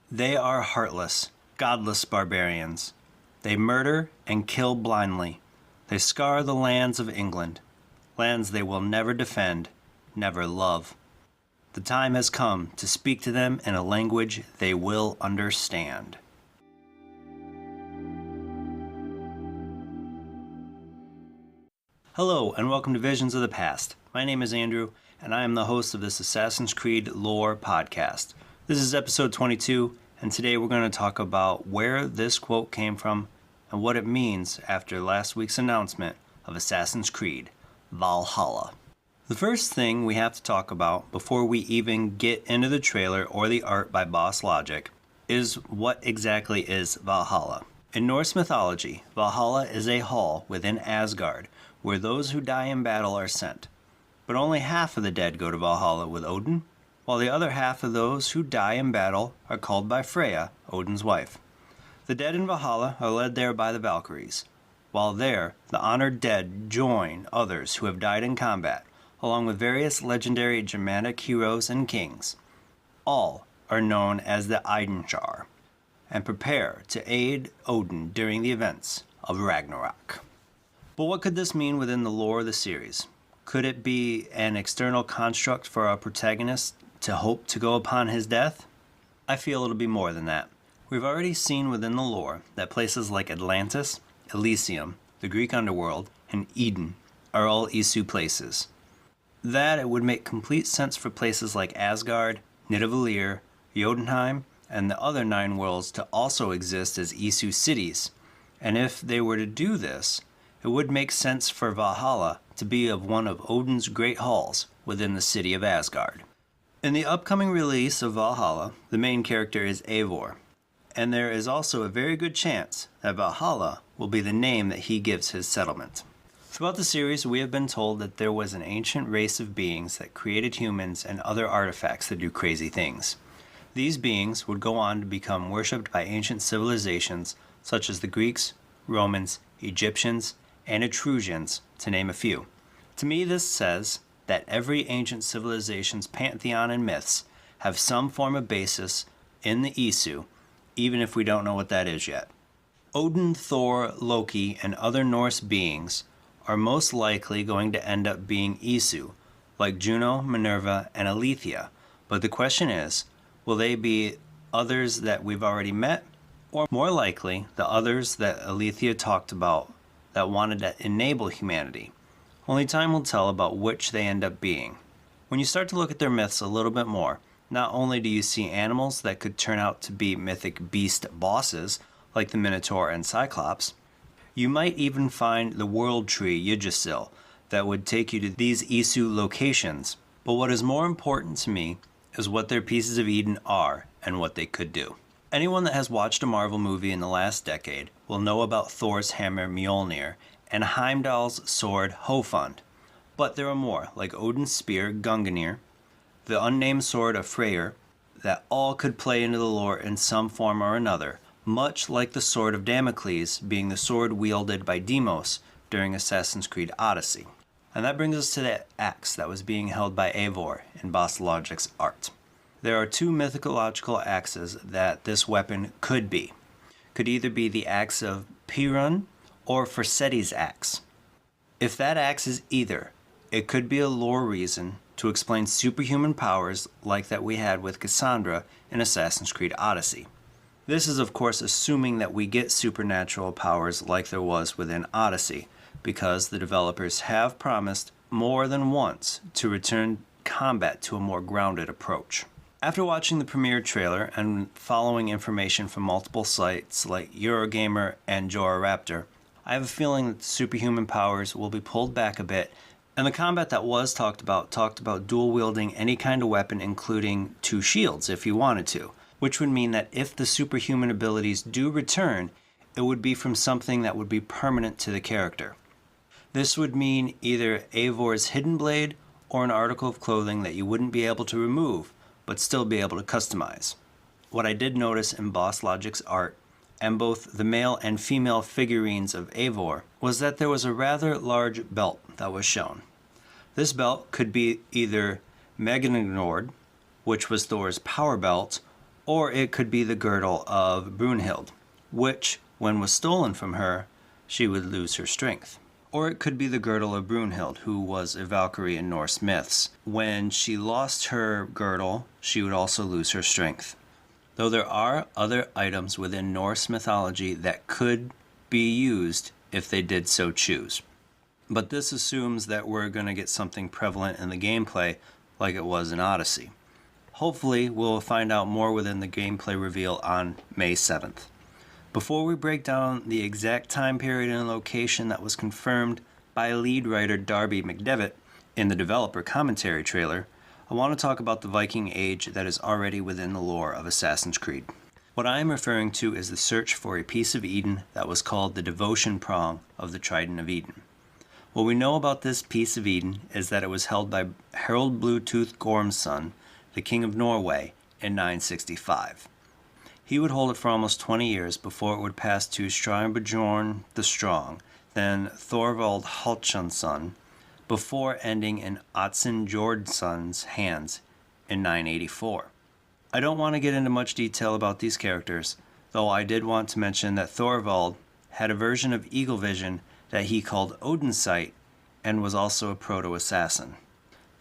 They are heartless, godless barbarians. They murder and kill blindly. They scar the lands of England, lands they will never defend, never love. The time has come to speak to them in a language they will understand. Hello, and welcome to Visions of the Past. My name is Andrew, and I am the host of this Assassin's Creed lore podcast. This is episode 22, and today we're going to talk about where this quote came from and what it means after last week's announcement of Assassin's Creed Valhalla. The first thing we have to talk about before we even get into the trailer or the art by Boss Logic is what exactly is Valhalla. In Norse mythology, Valhalla is a hall within Asgard where those who die in battle are sent. But only half of the dead go to Valhalla with Odin, while the other half of those who die in battle are called by Freya, Odin's wife. The dead in Valhalla are led there by the Valkyries. While there, the honored dead join others who have died in combat, along with various legendary Germanic heroes and kings. All are known as the Eidenchar, and prepare to aid Odin during the events of Ragnarok. But what could this mean within the lore of the series? Could it be an external construct for our protagonist to hope to go upon his death? I feel it'll be more than that. We've already seen within the lore that places like Atlantis, Elysium, the Greek underworld, and Eden are all Isu places. That it would make complete sense for places like Asgard, Nidavellir, Jotunheim, and the other 9 worlds to also exist as Isu cities. And if they were to do this, it would make sense for Valhalla to be of one of Odin's great halls within the city of Asgard. In the upcoming release of Valhalla, the main character is Eivor, and there is also a very good chance that Valhalla will be the name that he gives his settlement. Throughout the series, we have been told that there was an ancient race of beings that created humans and other artifacts that do crazy things. These beings would go on to become worshipped by ancient civilizations such as the Greeks, Romans, Egyptians, and Etruscans, to name a few. To me, this says that every ancient civilization's pantheon and myths have some form of basis in the Isu, even if we don't know what that is yet. Odin, Thor, Loki, and other Norse beings are most likely going to end up being Isu, like Juno, Minerva, and Aletheia. But the question is, will they be others that we've already met, or more likely the others that Aletheia talked about that wanted to enable humanity? Only time will tell about which they end up being. When you start to look at their myths a little bit more, not only do you see animals that could turn out to be mythic beast bosses, like the Minotaur and Cyclops, you might even find the world tree Yggdrasil that would take you to these Isu locations. But what is more important to me is what their pieces of Eden are and what they could do. Anyone that has watched a Marvel movie in the last decade will know about Thor's hammer Mjolnir and Heimdall's sword Hofund. But there are more, like Odin's spear Gungnir, the unnamed sword of Freyr, that all could play into the lore in some form or another, much like the sword of Damocles being the sword wielded by Deimos during Assassin's Creed Odyssey. And that brings us to the axe that was being held by Eivor in Boss Logic's art. There are 2 mythological axes that this weapon could be. Could either be the axe of Pirun or Forseti's axe. If that axe is either, it could be a lore reason to explain superhuman powers like that we had with Cassandra in Assassin's Creed Odyssey. This is of course assuming that we get supernatural powers like there was within Odyssey, because the developers have promised more than once to return combat to a more grounded approach. After watching the premiere trailer and following information from multiple sites like Eurogamer and Jorah Raptor, I have a feeling that the superhuman powers will be pulled back a bit, and the combat that was talked about dual wielding any kind of weapon, including 2 shields if you wanted to, which would mean that if the superhuman abilities do return, it would be from something that would be permanent to the character. This would mean either Eivor's hidden blade or an article of clothing that you wouldn't be able to remove, but still be able to customize. What I did notice in Boss Logic's art, and both the male and female figurines of Eivor, was that there was a rather large belt that was shown. This belt could be either Megnord, which was Thor's power belt, Or it could be the girdle of Brunhild, which, when was stolen from her, she would lose her strength. Or it could be the girdle of Brunhild, who was a Valkyrie in Norse myths. When she lost her girdle, she would also lose her strength. Though there are other items within Norse mythology that could be used if they did so choose. But this assumes that we're going to get something prevalent in the gameplay like it was in Odyssey. Hopefully, we'll find out more within the gameplay reveal on May 7th. Before we break down the exact time period and location that was confirmed by lead writer Darby McDevitt in the developer commentary trailer, I want to talk about the Viking Age that is already within the lore of Assassin's Creed. What I am referring to is the search for a piece of Eden that was called the devotion prong of the Trident of Eden. What we know about this piece of Eden is that it was held by Harald Bluetooth Gormson, the King of Norway, in 965. He would hold it for almost 20 years before it would pass to Strimbjorn the Strong, then Thorvald Hallsson, before ending in Otson Jordson's hands in 984. I don't want to get into much detail about these characters, though I did want to mention that Thorvald had a version of Eagle Vision that he called Odin's Sight and was also a proto-assassin.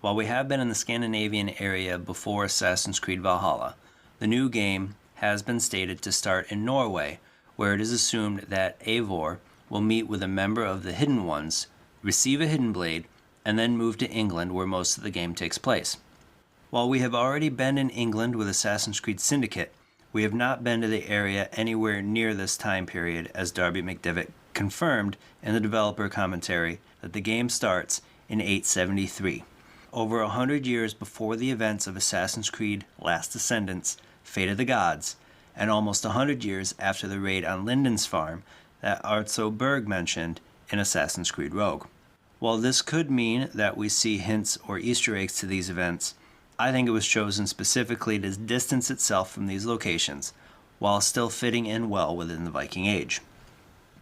While we have been in the Scandinavian area before Assassin's Creed Valhalla, the new game has been stated to start in Norway, where it is assumed that Eivor will meet with a member of the Hidden Ones, receive a Hidden Blade, and then move to England where most of the game takes place. While we have already been in England with Assassin's Creed Syndicate, we have not been to the area anywhere near this time period, as Darby McDevitt confirmed in the developer commentary that the game starts in 873. Over 100 years before the events of Assassin's Creed Last Descendants, Fate of the Gods, and almost 100 years after the raid on Linden's farm that Arzo Berg mentioned in Assassin's Creed Rogue. While this could mean that we see hints or Easter eggs to these events, I think it was chosen specifically to distance itself from these locations, while still fitting in well within the Viking Age.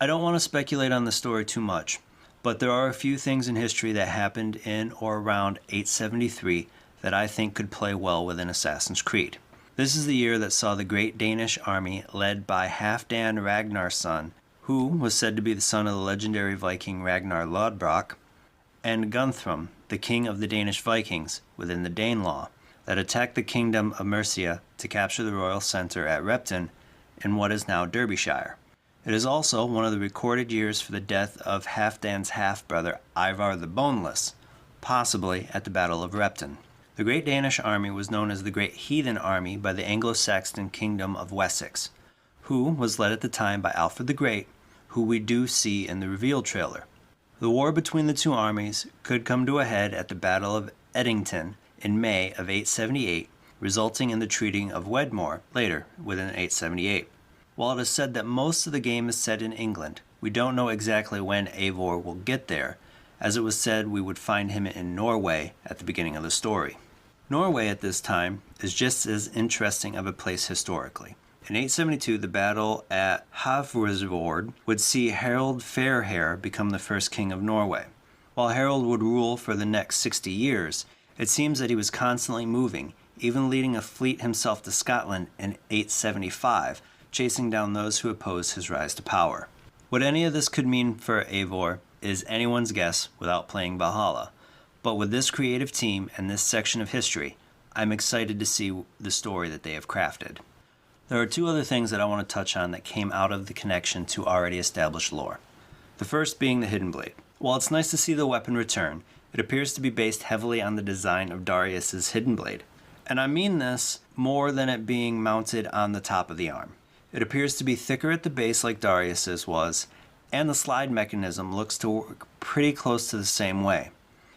I don't want to speculate on the story too much, but there are a few things in history that happened in or around 873 that I think could play well within Assassin's Creed. This is the year that saw the great Danish army led by Halfdan Ragnarson, who was said to be the son of the legendary Viking Ragnar Lodbrok, and Guthrum, the king of the Danish Vikings within the Danelaw, that attacked the kingdom of Mercia to capture the royal centre at Repton in what is now Derbyshire. It is also one of the recorded years for the death of Halfdan's half-brother Ivar the Boneless, possibly at the Battle of Repton. The Great Danish Army was known as the Great Heathen Army by the Anglo-Saxon Kingdom of Wessex, who was led at the time by Alfred the Great, who we do see in the reveal trailer. The war between the two armies could come to a head at the Battle of Edington in May of 878, resulting in the Treaty of Wedmore later within 878. While it is said that most of the game is set in England, we don't know exactly when Eivor will get there, as it was said we would find him in Norway at the beginning of the story. Norway at this time is just as interesting of a place historically. In 872, the battle at Hafrsvord would see Harald Fairhair become the first king of Norway. While Harald would rule for the next 60 years, it seems that he was constantly moving, even leading a fleet himself to Scotland in 875, chasing down those who opposed his rise to power. What any of this could mean for Eivor is anyone's guess without playing Valhalla, but with this creative team and this section of history, I'm excited to see the story that they have crafted. There are two other things that I want to touch on that came out of the connection to already established lore. The first being the Hidden Blade. While it's nice to see the weapon return, it appears to be based heavily on the design of Darius's Hidden Blade. And I mean this more than it being mounted on the top of the arm. It appears to be thicker at the base like Darius's was, and the slide mechanism looks to work pretty close to the same way.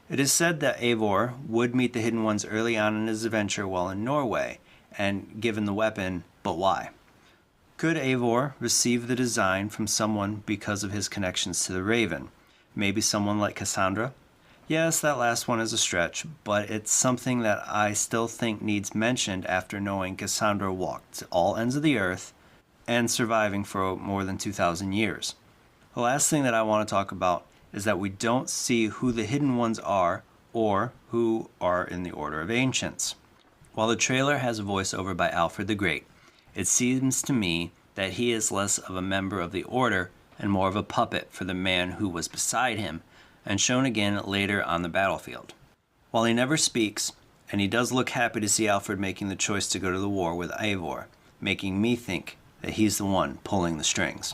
It is said that Eivor would meet the Hidden Ones early on in his adventure while in Norway, and given the weapon, but why? Could Eivor receive the design from someone because of his connections to the Raven? Maybe someone like Cassandra? Yes, that last one is a stretch, but it's something that I still think needs mentioned after knowing Cassandra walked to all ends of the earth and surviving for more than 2,000 years. The last thing that I want to talk about is that we don't see who the Hidden Ones are or who are in the Order of Ancients. While the trailer has a voiceover by Alfred the Great, It seems to me that he is less of a member of the order and more of a puppet for the man who was beside him, and shown again later on the battlefield. While he never speaks, and he does look happy to see Alfred making the choice to go to the war with Eivor, making me think that he's the one pulling the strings.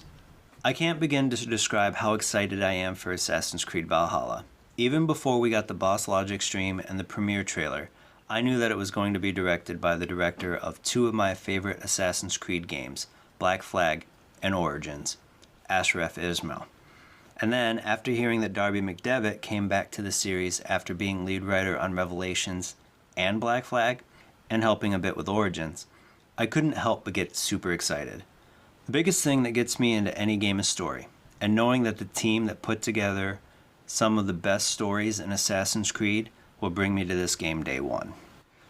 I can't begin to describe how excited I am for Assassin's Creed Valhalla. Even before we got the boss logic stream and the premiere trailer, I knew that it was going to be directed by the director of two of my favorite Assassin's Creed games, Black Flag and Origins, Ashraf Ismail. And then, after hearing that Darby McDevitt came back to the series after being lead writer on Revelations and Black Flag, and helping a bit with Origins, I couldn't help but get super excited. The biggest thing that gets me into any game is story, and knowing that the team that put together some of the best stories in Assassin's Creed will bring me to this game day one.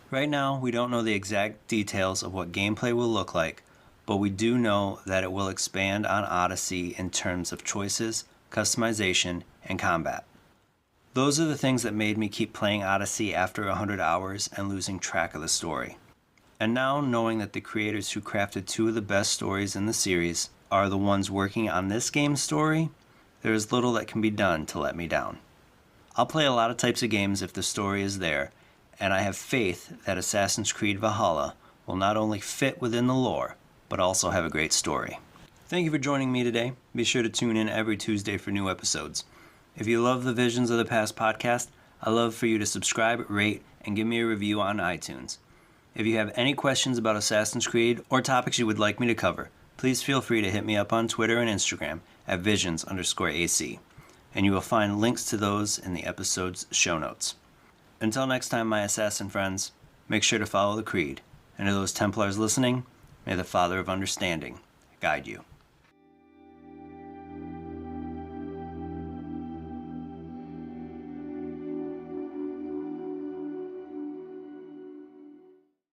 Right now, we don't know the exact details of what gameplay will look like, but we do know that it will expand on Odyssey in terms of choices, customization, and combat. Those are the things that made me keep playing Odyssey after 100 hours and losing track of the story. And now, knowing that the creators who crafted two of the best stories in the series are the ones working on this game's story, there is little that can be done to let me down. I'll play a lot of types of games if the story is there, and I have faith that Assassin's Creed Valhalla will not only fit within the lore, but also have a great story. Thank you for joining me today. Be sure to tune in every Tuesday for new episodes. If you love the Visions of the Past podcast, I'd love for you to subscribe, rate, and give me a review on iTunes. If you have any questions about Assassin's Creed or topics you would like me to cover, please feel free to hit me up on Twitter and Instagram at visions_AC, and you will find links to those in the episode's show notes. Until next time, my assassin friends, make sure to follow the creed, and to those Templars listening, may the Father of Understanding guide you.